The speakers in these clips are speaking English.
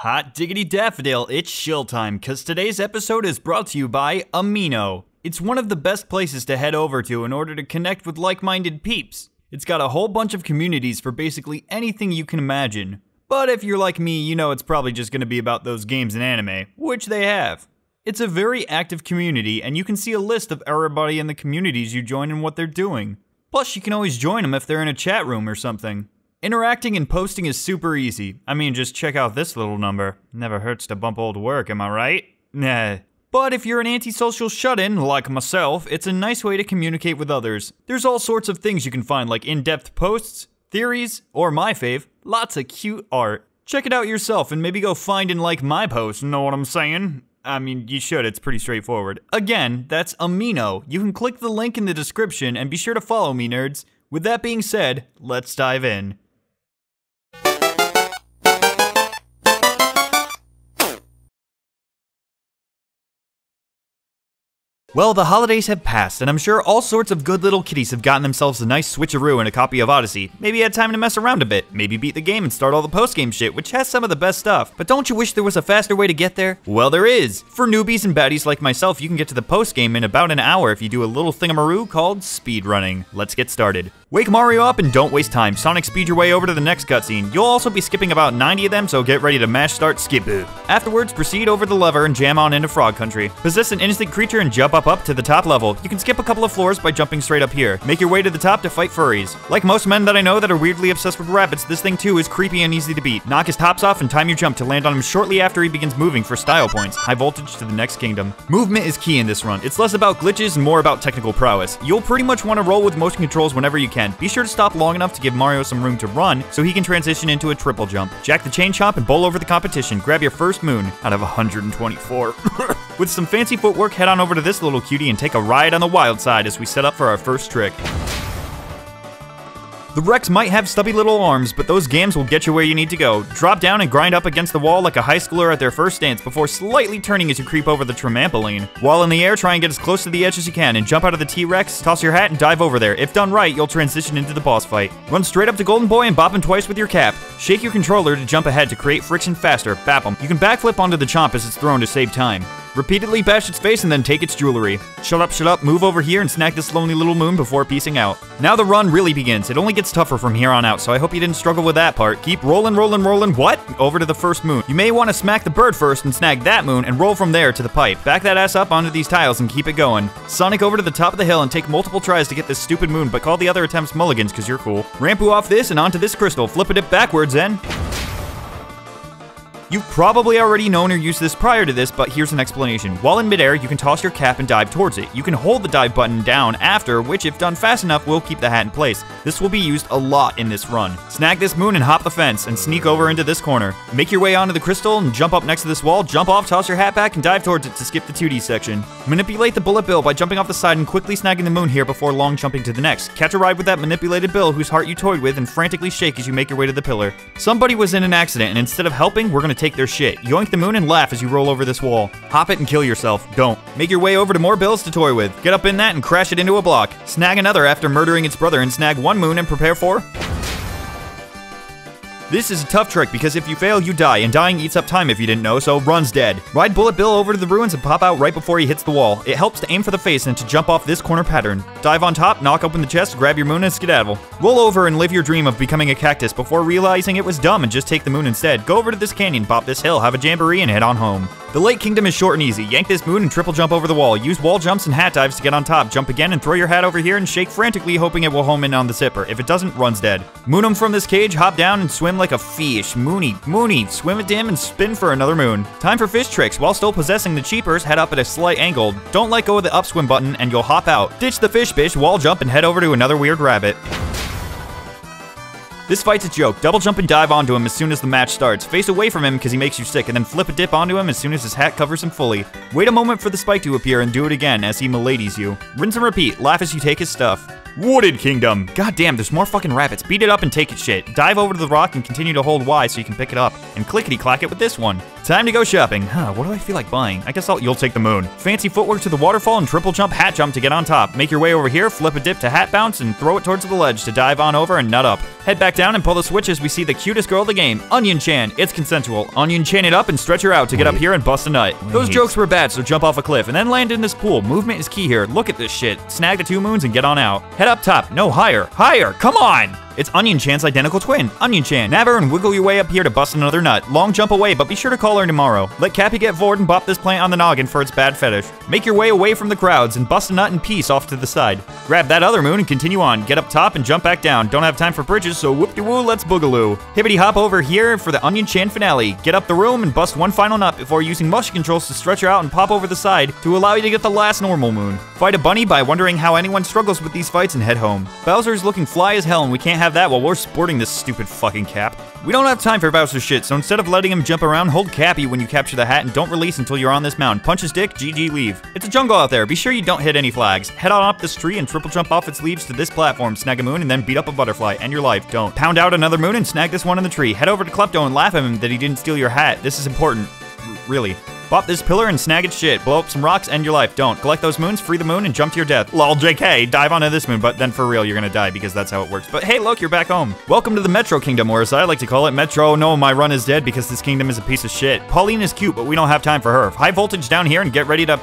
Hot diggity daffodil, it's shill time, cause today's episode is brought to you by Amino. It's one of the best places to head over to in order to connect with like-minded peeps. It's got a whole bunch of communities for basically anything you can imagine. But if you're like me, you know it's probably just gonna be about those games and anime, which they have. It's a very active community, and you can see a list of everybody in the communities you join and what they're doing. Plus, you can always join them if they're in a chat room or something. Interacting and posting is super easy. I mean, just check out this little number. Never hurts to bump old work, am I right? Nah. But if you're an antisocial shut-in, like myself, it's a nice way to communicate with others. There's all sorts of things you can find, like in-depth posts, theories, or my fave, lots of cute art. Check it out yourself and maybe go find and like my post, know what I'm saying? I mean, you should, it's pretty straightforward. Again, that's Amino. You can click the link in the description and be sure to follow me, nerds. With that being said, let's dive in. Well, the holidays have passed, and I'm sure all sorts of good little kitties have gotten themselves a nice switcheroo and a copy of Odyssey. Maybe had time to mess around a bit, maybe beat the game and start all the post-game shit, which has some of the best stuff. But don't you wish there was a faster way to get there? Well, there is! For newbies and baddies like myself, you can get to the post-game in about an hour if you do a little thingamaroo called speedrunning. Let's get started. Wake Mario up and don't waste time. Sonic speed your way over to the next cutscene. You'll also be skipping about 90 of them, so get ready to mash start skip. Afterwards, proceed over the lever and jam on into Frog Country. Possess an innocent creature and jump up to the top level. You can skip a couple of floors by jumping straight up here. Make your way to the top to fight furries. Like most men that I know that are weirdly obsessed with rabbits, this thing too is creepy and easy to beat. Knock his tops off and time your jump to land on him shortly after he begins moving for style points. High voltage to the next kingdom. Movement is key in this run. It's less about glitches and more about technical prowess. You'll pretty much want to roll with motion controls whenever you can. Be sure to stop long enough to give Mario some room to run so he can transition into a triple jump. Jack the chain chomp and bowl over the competition. Grab your first moon out of 124. With some fancy footwork, head on over to this little cutie and take a ride on the wild side as we set up for our first trick. The Rex might have stubby little arms, but those gams will get you where you need to go. Drop down and grind up against the wall like a high schooler at their first dance before slightly turning as you creep over the trampoline. While in the air, try and get as close to the edge as you can and jump out of the T-Rex, toss your hat and dive over there. If done right, you'll transition into the boss fight. Run straight up to Golden Boy and bop him twice with your cap. Shake your controller to jump ahead to create friction faster. Bap him. You can backflip onto the chomp as it's thrown to save time. Repeatedly bash its face and then take its jewelry. Shut up, move over here and snag this lonely little moon before piecing out. Now the run really begins. It only gets tougher from here on out, so I hope you didn't struggle with that part. Keep rolling, what? Over to the first moon. You may want to smack the bird first and snag that moon and roll from there to the pipe. Back that ass up onto these tiles and keep it going. Sonic over to the top of the hill and take multiple tries to get this stupid moon, but call the other attempts mulligans because you're cool. Rampu off this and onto this crystal. Flip it backwards then. You've probably already known or used this prior to this, but here's an explanation. While in midair, you can toss your cap and dive towards it. You can hold the dive button down after, which if done fast enough, will keep the hat in place. This will be used a lot in this run. Snag this moon and hop the fence, and sneak over into this corner. Make your way onto the crystal and jump up next to this wall, jump off, toss your hat back, and dive towards it to skip the 2D section. Manipulate the bullet bill by jumping off the side and quickly snagging the moon here before long jumping to the next. Catch a ride with that manipulated bill whose heart you toyed with and frantically shake as you make your way to the pillar. Somebody was in an accident, and instead of helping, we're gonna take their shit. Yoink the moon and laugh as you roll over this wall. Hop it and kill yourself. Don't. Make your way over to more bills to toy with. Get up in that and crash it into a block. Snag another after murdering its brother and snag one moon and prepare for... This is a tough trick because if you fail, you die, and dying eats up time if you didn't know, so run's dead. Ride Bullet Bill over to the ruins and pop out right before he hits the wall. It helps to aim for the face and to jump off this corner pattern. Dive on top, knock open the chest, grab your moon and skedaddle. Roll over and live your dream of becoming a cactus before realizing it was dumb and just take the moon instead. Go over to this canyon, bop this hill, have a jamboree, and head on home. The Lake Kingdom is short and easy. Yank this moon and triple jump over the wall. Use wall jumps and hat dives to get on top. Jump again and throw your hat over here and shake frantically, hoping it will home in on the zipper. If it doesn't, run's dead. Moon him from this cage, hop down and swim like a fish. Moony, swim it dim and spin for another moon. Time for fish tricks. While still possessing the cheapers, head up at a slight angle. Don't let go of the upswim button and you'll hop out. Ditch the fish bish, wall jump, and head over to another weird rabbit. This fight's a joke. Double jump and dive onto him as soon as the match starts. Face away from him because he makes you sick, and then flip a dip onto him as soon as his hat covers him fully. Wait a moment for the spike to appear and do it again as he miladies you. Rinse and repeat. Laugh as you take his stuff. Wooded Kingdom. God damn, there's more fucking rabbits. Beat it up and take its shit. Dive over to the rock and continue to hold Y so you can pick it up. And clickety-clack it with this one. Time to go shopping. What do I feel like buying? I guess you'll take the moon. Fancy footwork to the waterfall and triple jump hat jump to get on top. Make your way over here, flip a dip to hat bounce, and throw it towards the ledge to dive on over and nut up. Head back down and pull the switch as we see the cutest girl of the game, Onion Chan. It's consensual. Onion Chan it up and stretch her out to get up here and bust a nut. Those jokes were bad, so jump off a cliff and then land in this pool. Movement is key here. Look at this shit. Snag the 2 moons and get on out. Head up top. No, higher. Higher. Come on. It's Onion Chan's identical twin, Onion Chan. Nab her and wiggle your way up here to bust another nut. Long jump away, but be sure to call her tomorrow. Let Cappy get bored and bop this plant on the noggin for its bad fetish. Make your way away from the crowds and bust a nut in peace off to the side. Grab that other moon and continue on. Get up top and jump back down. Don't have time for bridges, so whoop-de-woo, let's boogaloo. Hibbity hop over here for the Onion Chan finale. Get up the room and bust one final nut before using motion controls to stretch her out and pop over the side to allow you to get the last normal moon. Fight a bunny by wondering how anyone struggles with these fights and head home. Bowser's looking fly as hell and we can't have that while we're sporting this stupid fucking cap. We don't have time for Bowser's shit, so instead of letting him jump around, hold Cappy when you capture the hat and don't release until you're on this mound. Punch his dick, GG, leave. It's a jungle out there. Be sure you don't hit any flags. Head on up this tree and triple jump off its leaves to this platform, snag a moon, and then beat up a butterfly. End your life. Don't. Pound out another moon and snag this one in the tree. Head over to Klepto and laugh at him that he didn't steal your hat. This is important. Really. Bop this pillar and snag its shit. Blow up some rocks, end your life. Don't. Collect those moons, free the moon, and jump to your death. Lol, JK, dive onto this moon, but then for real, you're gonna die because that's how it works. But hey, look, you're back home. Welcome to the Metro Kingdom, or as I like to call it, Metro. No, my run is dead because this kingdom is a piece of shit. Pauline is cute, but we don't have time for her. High voltage down here and get ready to...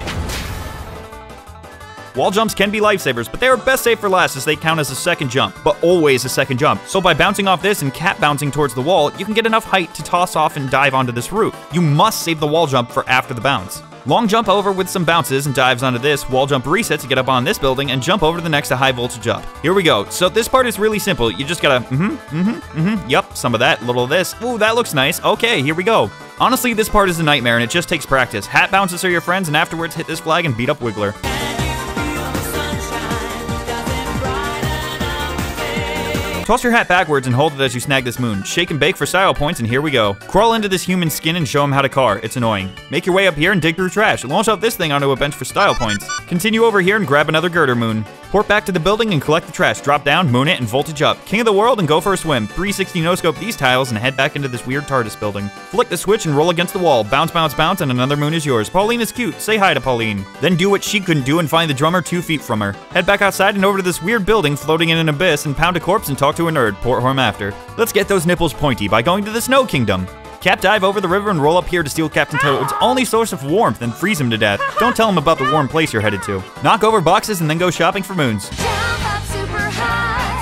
Wall jumps can be lifesavers, but they are best saved for last as they count as a second jump, but always a second jump. So by bouncing off this and cap bouncing towards the wall, you can get enough height to toss off and dive onto this roof. You must save the wall jump for after the bounce. Long jump over with some bounces and dives onto this, wall jump reset to get up on this building and jump over to the next to high voltage up. Here we go. So this part is really simple. You just gotta, yep, some of that, little of this. Ooh, that looks nice. Okay, here we go. Honestly, this part is a nightmare and it just takes practice. Hat bounces are your friends and afterwards hit this flag and beat up Wiggler. Toss your hat backwards and hold it as you snag this moon. Shake and bake for style points, and here we go. Crawl into this human skin and show him how to car. It's annoying. Make your way up here and dig through trash. Launch off this thing onto a bench for style points. Continue over here and grab another girder moon. Port back to the building and collect the trash. Drop down, moon it, and voltage up. King of the world and go for a swim. 360 no-scope these tiles and head back into this weird TARDIS building. Flick the switch and roll against the wall. Bounce, bounce, bounce, and another moon is yours. Pauline is cute. Say hi to Pauline. Then do what she couldn't do and find the drummer 2 feet from her. Head back outside and over to this weird building floating in an abyss and pound a corpse and talk to a nerd. Port home after. Let's get those nipples pointy by going to the Snow Kingdom. Cap dive over the river and roll up here to steal Captain Toad's only source of warmth and freeze him to death. Don't tell him about the warm place you're headed to. Knock over boxes and then go shopping for moons.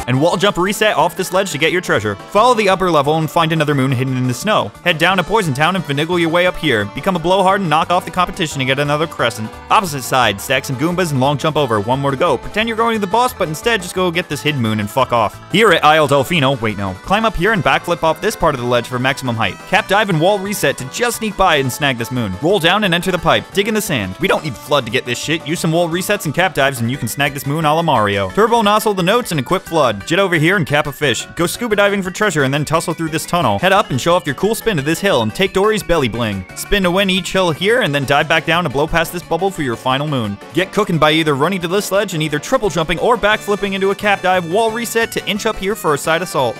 And wall jump reset off this ledge to get your treasure. Follow the upper level and find another moon hidden in the snow. Head down to Poison Town and finagle your way up here. Become a blowhard and knock off the competition to get another crescent. Opposite side, stack some Goombas and long jump over. One more to go. Pretend you're going to the boss, but instead just go get this hidden moon and fuck off. Here at Isle Delfino, wait no. Climb up here and backflip off this part of the ledge for maximum height. Cap dive and wall reset to just sneak by and snag this moon. Roll down and enter the pipe. Dig in the sand. We don't need Flood to get this shit. Use some wall resets and cap dives and you can snag this moon a la Mario. Turbo nozzle the notes and equip Flood. Jet over here and cap a fish. Go scuba diving for treasure and then tussle through this tunnel. Head up and show off your cool spin to this hill and take Dory's belly bling. Spin to win each hill here and then dive back down to blow past this bubble for your final moon. Get cooking by either running to this ledge and either triple jumping or backflipping into a cap dive, wall reset to inch up here for a side assault.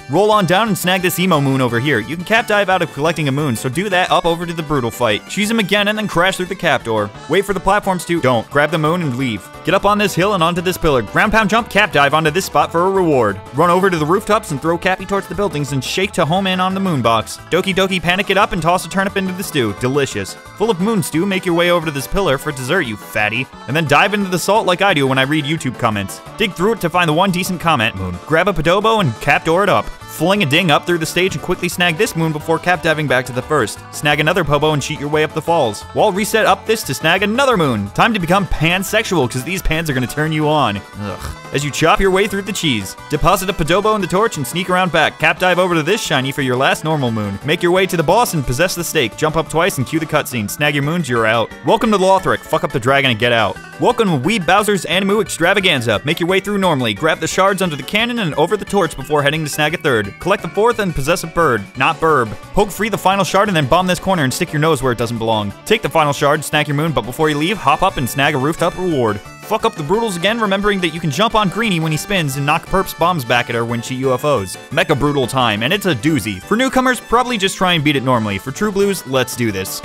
Roll on down and snag this emo moon over here. You can cap dive out of collecting a moon, so do that up over to the brutal fight. Choose him again and then crash through the cap door. Wait for the platforms to don't. Grab the moon and leave. Get up on this hill and onto this pillar. Ground pound jump cap dive onto this spot for a reward. Run over to the rooftops and throw Cappy towards the buildings and shake to home in on the moon box. Doki doki panic it up and toss a turnip into the stew. Delicious. Full of moon stew, make your way over to this pillar for dessert, you fatty. And then dive into the salt like I do when I read YouTube comments. Dig through it to find the one decent comment moon. Grab a Padobo and cap door it up. Fling a ding up through the stage and quickly snag this moon before cap diving back to the first. Snag another Pobo and cheat your way up the falls. Wall reset up this to snag another moon. Time to become pansexual because these pans are going to turn you on. Ugh. As you chop your way through the cheese. Deposit a Padobo in the torch and sneak around back. Cap dive over to this shiny for your last normal moon. Make your way to the boss and possess the stake. Jump up twice and cue the cutscene. Snag your moons, you're out. Welcome to Lothric. Fuck up the dragon and get out. Welcome to Weeb Bowser's Animu Extravaganza. Make your way through normally. Grab the shards under the cannon and over the torch before heading to snag a third. third. Collect the fourth and possess a bird, not burb. Poke free the final shard and then bomb this corner and stick your nose where it doesn't belong. Take the final shard, snag your moon, but before you leave, hop up and snag a rooftop reward. Fuck up the Brutals again, remembering that you can jump on Greenie when he spins and knock Perp's bombs back at her when she UFOs. Mecha Brutal time, and it's a doozy. For newcomers, probably just try and beat it normally. For true blues, let's do this.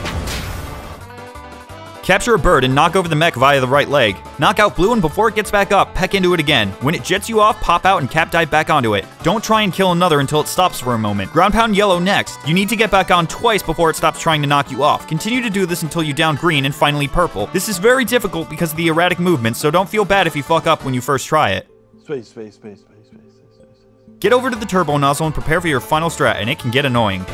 Capture a bird and knock over the mech via the right leg. Knock out blue and before it gets back up, peck into it again. When it jets you off, pop out and cap dive back onto it. Don't try and kill another until it stops for a moment. Ground pound yellow next. You need to get back on twice before it stops trying to knock you off. Continue to do this until you down green and finally purple. This is very difficult because of the erratic movement, so don't feel bad if you fuck up when you first try it. Space. Get over to the turbo nozzle and prepare for your final strat, and it can get annoying.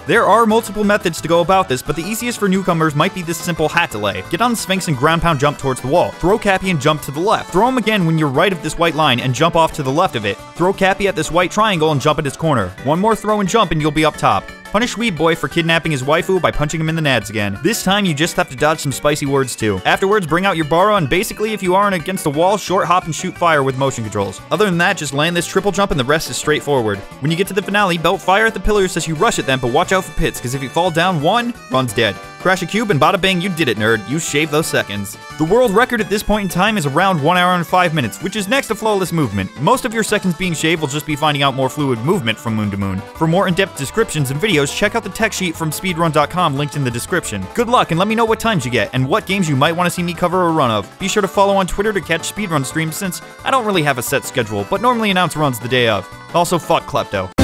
There are multiple methods to go about this, but the easiest for newcomers might be this simple hat delay. Get on the Sphinx and ground pound jump towards the wall. Throw Cappy and jump to the left. Throw him again when you're right of this white line and jump off to the left of it. Throw Cappy at this white triangle and jump at its corner. One more throw and jump and you'll be up top. Punish Weeb Boy for kidnapping his waifu by punching him in the nads again. This time you just have to dodge some spicy words too. Afterwards, bring out your Borrow and basically if you aren't against a wall, short hop and shoot fire with motion controls. Other than that, just land this triple jump and the rest is straightforward. When you get to the finale, belt fire at the pillars as you rush at them, but watch out for pits, because if you fall down one, run's dead. Crash a cube and bada bang, you did it, nerd. You shaved those seconds. The world record at this point in time is around 1 hour and 5 minutes, which is next to flawless movement. Most of your seconds being shaved will just be finding out more fluid movement from moon to moon. For more in-depth descriptions and videos, check out the tech sheet from speedrun.com linked in the description. Good luck and let me know what times you get and what games you might want to see me cover a run of. Be sure to follow on Twitter to catch speedrun streams since I don't really have a set schedule, but normally announce runs the day of. Also, fuck Klepto.